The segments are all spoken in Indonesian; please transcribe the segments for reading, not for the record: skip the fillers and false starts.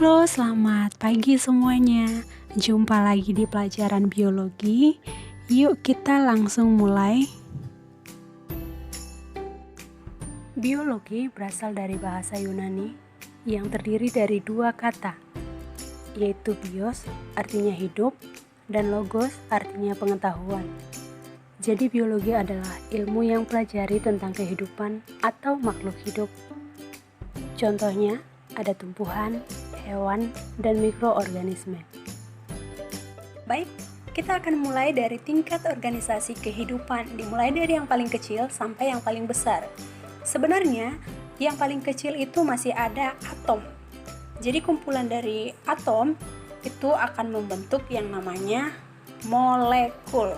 Halo, selamat pagi semuanya. Jumpa lagi di pelajaran biologi. Yuk kita langsung mulai. Biologi berasal dari bahasa Yunani yang terdiri dari dua kata, yaitu bios artinya hidup dan logos artinya pengetahuan. Jadi biologi adalah ilmu yang pelajari tentang kehidupan atau makhluk hidup. Contohnya ada tumbuhan, hewan, dan mikroorganisme. Baik, kita akan mulai dari tingkat organisasi kehidupan, dimulai dari yang paling kecil sampai yang paling besar. Sebenarnya, yang paling kecil itu masih ada atom. Jadi kumpulan dari atom itu akan membentuk yang namanya molekul.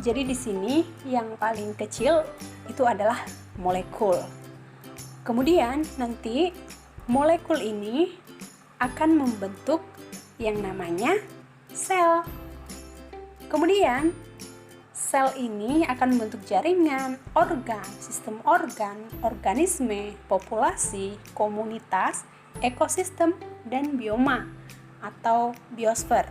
Jadi di sini yang paling kecil itu adalah molekul. Kemudian nanti molekul ini akan membentuk yang namanya sel. Kemudian sel ini akan membentuk jaringan, organ, sistem organ, organisme, populasi, komunitas, ekosistem, dan bioma atau biosfer.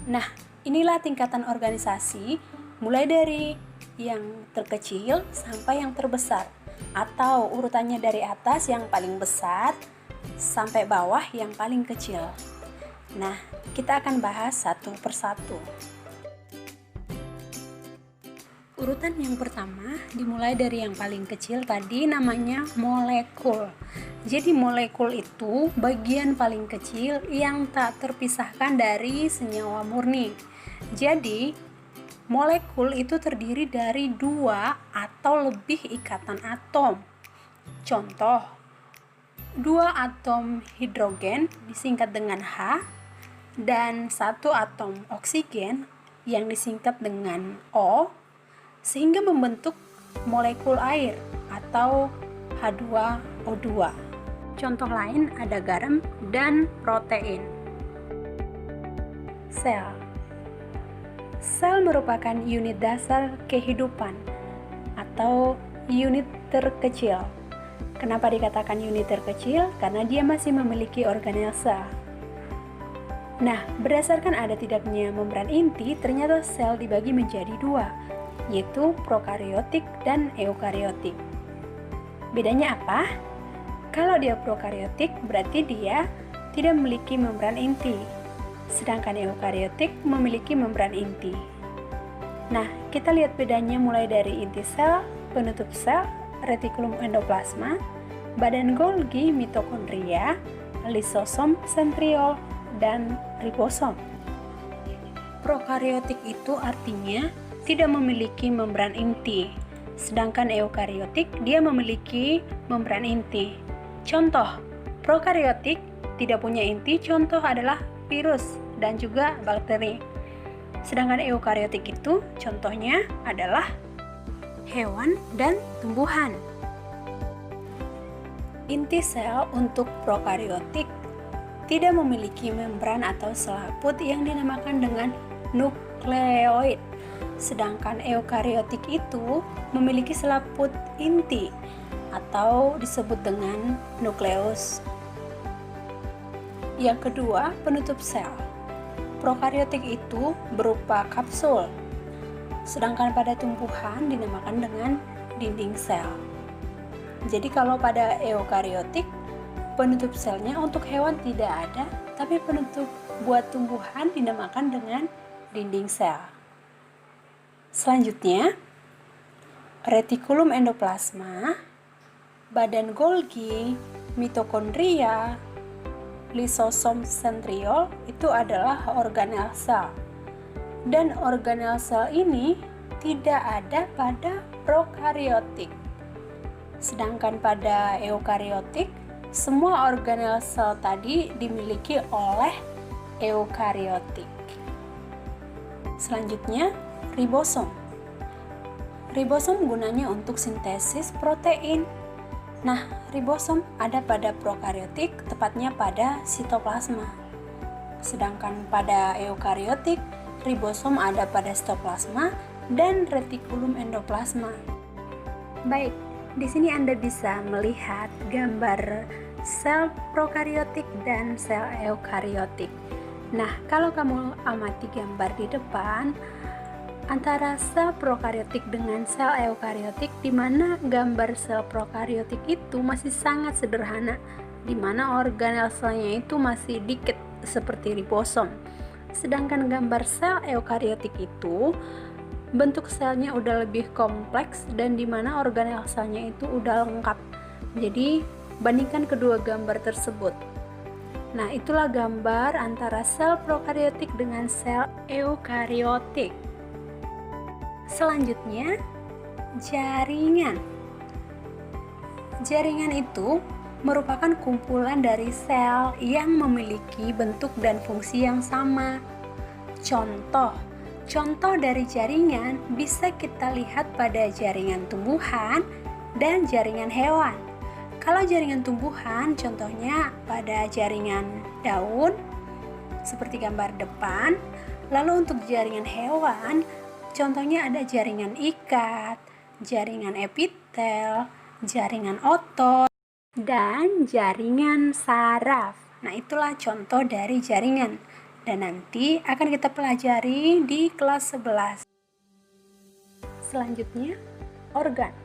Nah, inilah tingkatan organisasi mulai dari yang terkecil sampai yang terbesar, atau urutannya dari atas yang paling besar sampai bawah yang paling kecil. Nah, kita akan bahas satu persatu. Urutan yang pertama dimulai dari yang paling kecil tadi, namanya molekul. Jadi molekul itu bagian paling kecil yang tak terpisahkan dari senyawa murni. Jadi molekul itu terdiri dari dua atau lebih ikatan atom. Contoh, dua atom hidrogen disingkat dengan H dan satu atom oksigen yang disingkat dengan O, sehingga membentuk molekul air atau H2O2. Contoh lain ada garam dan protein. Sel. Sel merupakan unit dasar kehidupan atau unit terkecil. Kenapa dikatakan unit terkecil? Karena dia masih memiliki organel sel. Nah, berdasarkan ada tidaknya membran inti, ternyata sel dibagi menjadi dua, yaitu prokariotik dan eukariotik. Bedanya apa? Kalau dia prokariotik, berarti dia tidak memiliki membran inti. Sedangkan eukariotik memiliki membran inti. Nah, kita lihat bedanya mulai dari inti sel, penutup sel, retikulum endoplasma, badan Golgi, mitokondria, lisosom, sentriol, dan ribosom. Prokariotik itu artinya tidak memiliki membran inti, sedangkan eukariotik dia memiliki membran inti. Contoh, prokariotik tidak punya inti, contoh adalah virus dan juga bakteri. Sedangkan eukariotik itu contohnya adalah hewan dan tumbuhan. Inti sel untuk prokariotik tidak memiliki membran atau selaput yang dinamakan dengan nukleoid. Sedangkan eukariotik itu memiliki selaput inti atau disebut dengan nukleus. Yang kedua, penutup sel. Prokariotik itu berupa kapsul, sedangkan pada tumbuhan dinamakan dengan dinding sel. Jadi kalau pada eukariotik, penutup selnya untuk hewan tidak ada, tapi penutup buat tumbuhan dinamakan dengan dinding sel. Selanjutnya, retikulum endoplasma, badan Golgi, mitokondria, lisosom, sentriol itu adalah organel sel. Dan organel sel ini tidak ada pada prokariotik. Sedangkan pada eukariotik, semua organel sel tadi dimiliki oleh eukariotik. Selanjutnya, ribosom. Ribosom gunanya untuk sintesis protein. Nah, ribosom ada pada prokariotik, tepatnya pada sitoplasma. Sedangkan pada eukariotik, ribosom ada pada sitoplasma dan retikulum endoplasma. Baik, di sini Anda bisa melihat gambar sel prokariotik dan sel eukariotik. Nah, kalau kamu amati gambar di depan, antara sel prokariotik dengan sel eukariotik, di mana gambar sel prokariotik itu masih sangat sederhana, di mana organel selnya itu masih dikit seperti ribosom. Sedangkan gambar sel eukariotik itu bentuk selnya udah lebih kompleks dan di mana organel selnya itu udah lengkap. Jadi, bandingkan kedua gambar tersebut. Nah, itulah gambar antara sel prokariotik dengan sel eukariotik. Selanjutnya, jaringan. Jaringan itu merupakan kumpulan dari sel yang memiliki bentuk dan fungsi yang sama. Contoh dari jaringan bisa kita lihat pada jaringan tumbuhan dan jaringan hewan. Kalau jaringan tumbuhan, contohnya pada jaringan daun, seperti gambar depan. Lalu untuk jaringan hewan, contohnya ada jaringan ikat, jaringan epitel, jaringan otot, dan jaringan saraf. Nah, itulah contoh dari jaringan. Dan nanti akan kita pelajari di kelas 11. Selanjutnya, organ.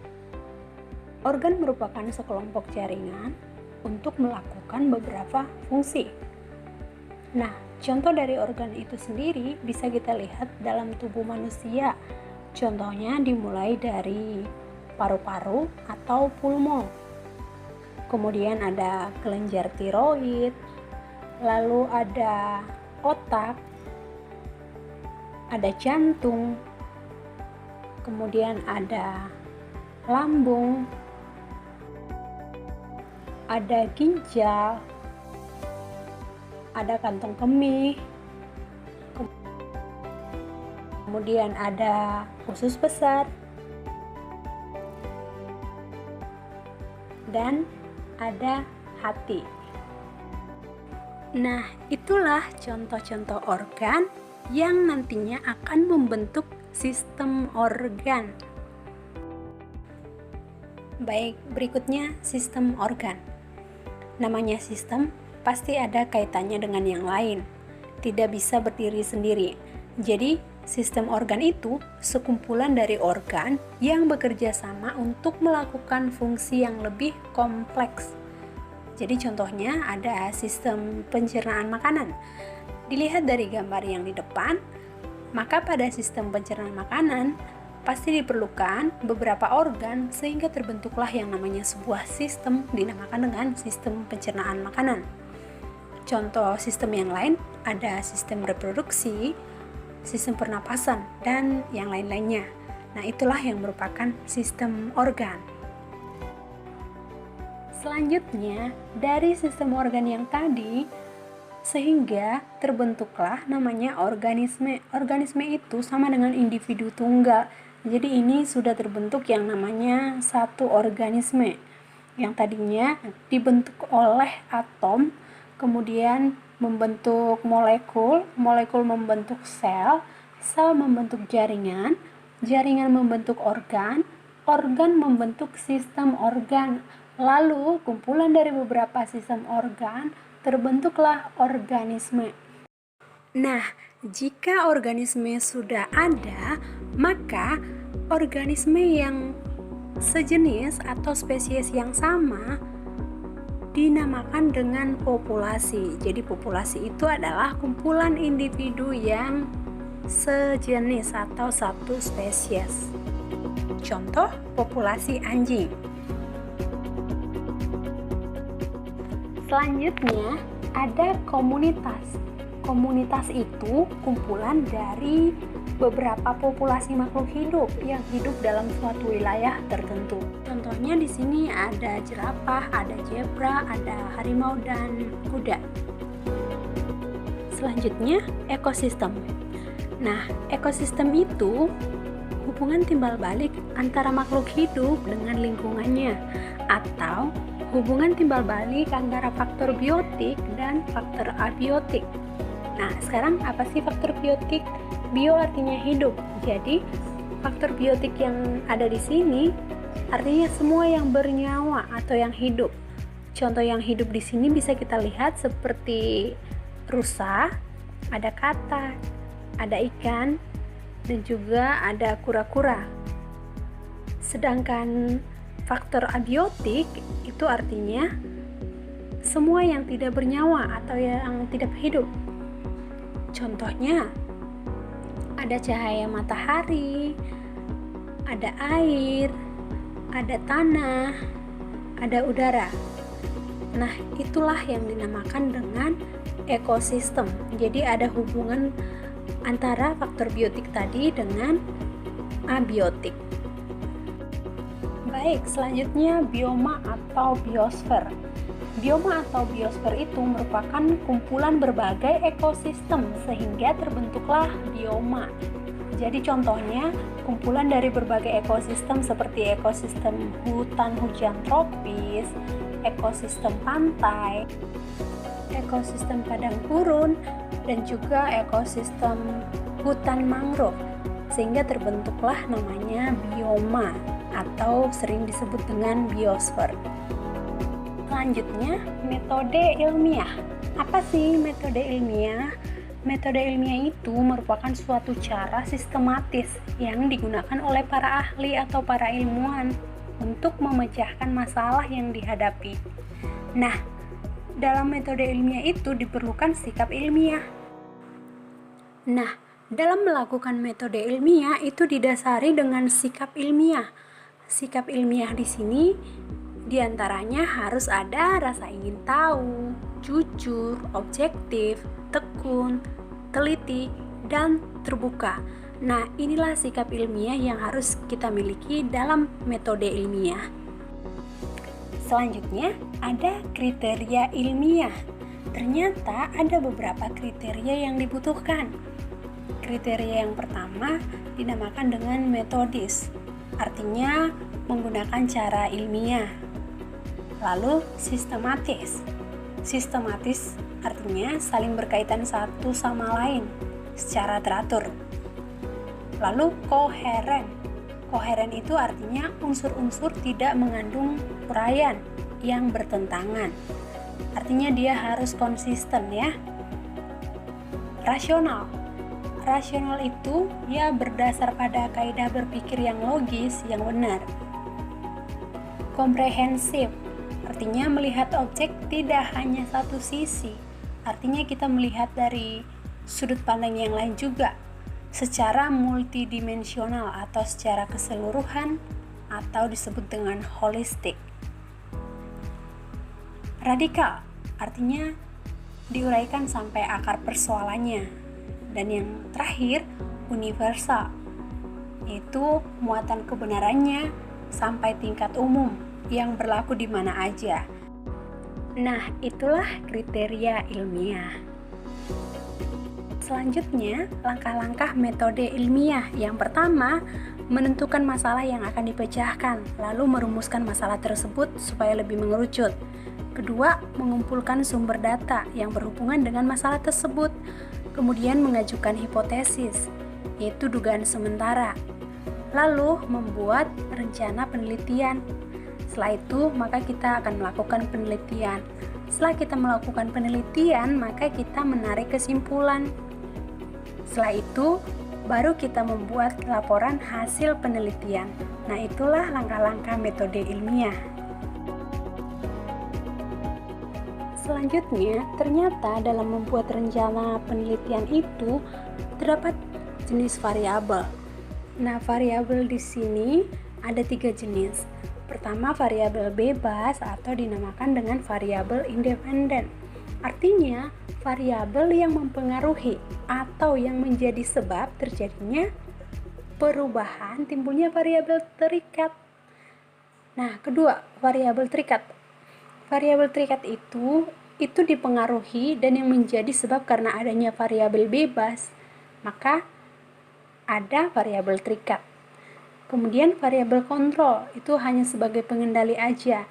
Organ merupakan sekelompok jaringan untuk melakukan beberapa fungsi. Nah, contoh dari organ itu sendiri bisa kita lihat dalam tubuh manusia. Contohnya dimulai dari paru-paru atau pulmo. Kemudian ada kelenjar tiroid, lalu ada otak, ada jantung, kemudian ada lambung, ada ginjal, ada kantong kemih, kemudian ada usus besar, dan ada hati. Nah, itulah contoh-contoh organ yang nantinya akan membentuk sistem organ. Baik, berikutnya sistem organ. Namanya sistem, pasti ada kaitannya dengan yang lain. Tidak bisa berdiri sendiri. Jadi, sistem organ itu sekumpulan dari organ yang bekerja sama untuk melakukan fungsi yang lebih kompleks. Jadi contohnya ada sistem pencernaan makanan. Dilihat dari gambar yang di depan, maka pada sistem pencernaan makanan pasti diperlukan beberapa organ sehingga terbentuklah yang namanya sebuah sistem dinamakan dengan sistem pencernaan makanan. Contoh sistem yang lain ada sistem reproduksi, sistem pernapasan, dan yang lain-lainnya. Nah, itulah yang merupakan sistem organ. Selanjutnya, dari sistem organ yang tadi, sehingga terbentuklah namanya organisme. Organisme itu sama dengan individu tunggal. Jadi ini sudah terbentuk yang namanya satu organisme. Yang tadinya dibentuk oleh atom, kemudian membentuk molekul, molekul membentuk sel, sel membentuk jaringan, jaringan membentuk organ, organ membentuk sistem organ. Lalu kumpulan dari beberapa sistem organ terbentuklah organisme. Nah, jika organisme sudah ada, maka organisme yang sejenis atau spesies yang sama dinamakan dengan populasi. Jadi populasi itu adalah kumpulan individu yang sejenis atau satu spesies. Contoh, populasi anjing. Selanjutnya, ada komunitas. Komunitas itu kumpulan dari beberapa populasi makhluk hidup yang hidup dalam suatu wilayah tertentu. Contohnya di sini ada jerapah, ada zebra, ada harimau, dan kuda. Selanjutnya, ekosistem. Nah, ekosistem itu hubungan timbal balik antara makhluk hidup dengan lingkungannya, atau hubungan timbal balik antara faktor biotik dan faktor abiotik. Nah, sekarang apa sih faktor biotik? Bio artinya hidup. Jadi, faktor biotik yang ada di sini artinya semua yang bernyawa atau yang hidup. Contoh yang hidup di sini bisa kita lihat seperti rusa, ada kata, ada ikan, dan juga ada kura-kura. Sedangkan faktor abiotik itu artinya semua yang tidak bernyawa atau yang tidak hidup. Contohnya, ada cahaya matahari, ada air, ada tanah, ada udara. Nah, itulah yang dinamakan dengan ekosistem. Jadi ada hubungan antara faktor biotik tadi dengan abiotik. Baik, selanjutnya bioma atau biosfer. Bioma atau biosfer itu merupakan kumpulan berbagai ekosistem sehingga terbentuklah bioma. Jadi contohnya kumpulan dari berbagai ekosistem seperti ekosistem hutan hujan tropis, ekosistem pantai, ekosistem padang gurun, dan juga ekosistem hutan mangrove, sehingga terbentuklah namanya bioma atau sering disebut dengan biosfer. Selanjutnya, metode ilmiah. Apa sih metode ilmiah? Metode ilmiah itu merupakan suatu cara sistematis yang digunakan oleh para ahli atau para ilmuwan untuk memecahkan masalah yang dihadapi. Nah, dalam metode ilmiah itu diperlukan sikap ilmiah. Nah, dalam melakukan metode ilmiah itu didasari dengan sikap ilmiah. Sikap ilmiah di sini diantaranya harus ada rasa ingin tahu, jujur, objektif, tekun, teliti, dan terbuka. Nah, inilah sikap ilmiah yang harus kita miliki dalam metode ilmiah. Selanjutnya, ada kriteria ilmiah. Ternyata ada beberapa kriteria yang dibutuhkan. Kriteria yang pertama dinamakan dengan metodis, artinya menggunakan cara ilmiah. Lalu sistematis. Sistematis artinya saling berkaitan satu sama lain secara teratur. Lalu koheren. Koheren itu artinya unsur-unsur tidak mengandung uraian yang bertentangan. Artinya dia harus konsisten ya. Rasional. Rasional itu ya berdasar pada kaidah berpikir yang logis, yang benar. Komprehensif. Artinya melihat objek tidak hanya satu sisi. Artinya kita melihat dari sudut pandang yang lain juga, secara multidimensional atau secara keseluruhan, atau disebut dengan holistik. Radikal, artinya diuraikan sampai akar persoalannya. Dan yang terakhir, universal, yaitu muatan kebenarannya sampai tingkat umum yang berlaku di mana aja. Nah, itulah kriteria ilmiah. Selanjutnya, langkah-langkah metode ilmiah. Yang pertama, menentukan masalah yang akan dipecahkan, lalu merumuskan masalah tersebut supaya lebih mengerucut. Kedua, mengumpulkan sumber data yang berhubungan dengan masalah tersebut. Kemudian mengajukan hipotesis, yaitu dugaan sementara. Lalu membuat rencana penelitian. Setelah itu, maka kita akan melakukan penelitian. Setelah kita melakukan penelitian, maka kita menarik kesimpulan. Setelah itu, baru kita membuat laporan hasil penelitian. Nah, itulah langkah-langkah metode ilmiah. Selanjutnya, ternyata dalam membuat rencana penelitian itu terdapat jenis variabel. Nah, variabel di sini ada 3 jenis. Pertama, variabel bebas atau dinamakan dengan variabel independen. Artinya, variabel yang mempengaruhi atau yang menjadi sebab terjadinya perubahan timbulnya variabel terikat. Nah, kedua, variabel terikat. Variabel terikat itu dipengaruhi dan yang menjadi sebab karena adanya variabel bebas, maka ada variabel terikat. Kemudian variabel kontrol itu hanya sebagai pengendali aja.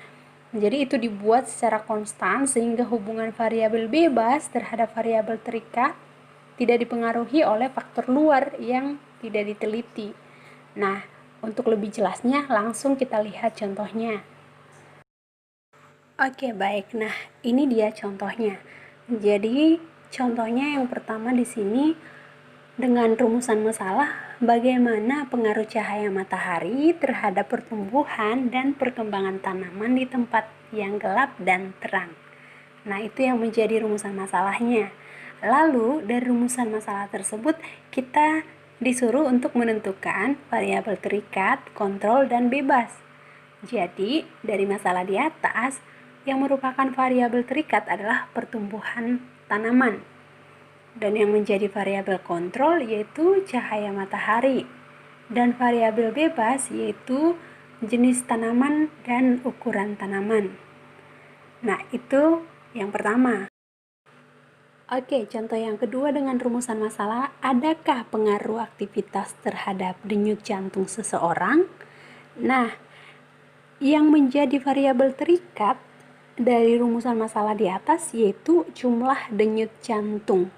Jadi itu dibuat secara konstan sehingga hubungan variabel bebas terhadap variabel terikat tidak dipengaruhi oleh faktor luar yang tidak diteliti. Nah, untuk lebih jelasnya langsung kita lihat contohnya. Oke, baik. Nah, ini dia contohnya. Jadi, contohnya yang pertama di sini dengan rumusan masalah bagaimana pengaruh cahaya matahari terhadap pertumbuhan dan perkembangan tanaman di tempat yang gelap dan terang. Nah, itu yang menjadi rumusan masalahnya. Lalu, dari rumusan masalah tersebut, kita disuruh untuk menentukan variabel terikat, kontrol, dan bebas. Jadi, dari masalah di atas, yang merupakan variabel terikat adalah pertumbuhan tanaman. Dan yang menjadi variabel kontrol yaitu cahaya matahari. Dan variabel bebas yaitu jenis tanaman dan ukuran tanaman. Nah, itu yang pertama. Oke, contoh yang kedua dengan rumusan masalah, adakah pengaruh aktivitas terhadap denyut jantung seseorang? Nah, yang menjadi variabel terikat dari rumusan masalah di atas yaitu jumlah denyut jantung.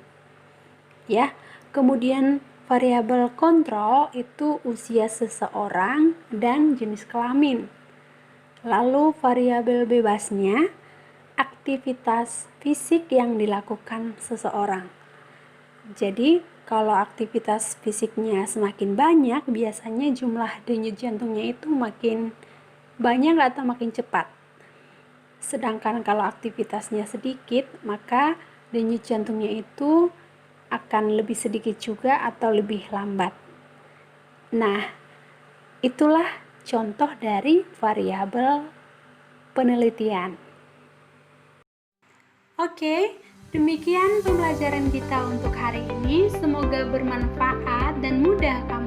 Ya, kemudian variabel kontrol itu usia seseorang dan jenis kelamin. Lalu variabel bebasnya aktivitas fisik yang dilakukan seseorang. Jadi, kalau aktivitas fisiknya semakin banyak, biasanya jumlah denyut jantungnya itu makin banyak atau makin cepat. Sedangkan kalau aktivitasnya sedikit, maka denyut jantungnya itu akan lebih sedikit juga atau lebih lambat. Nah, itulah contoh dari variabel penelitian. Oke, demikian pembelajaran kita untuk hari ini. Semoga bermanfaat dan mudah kamu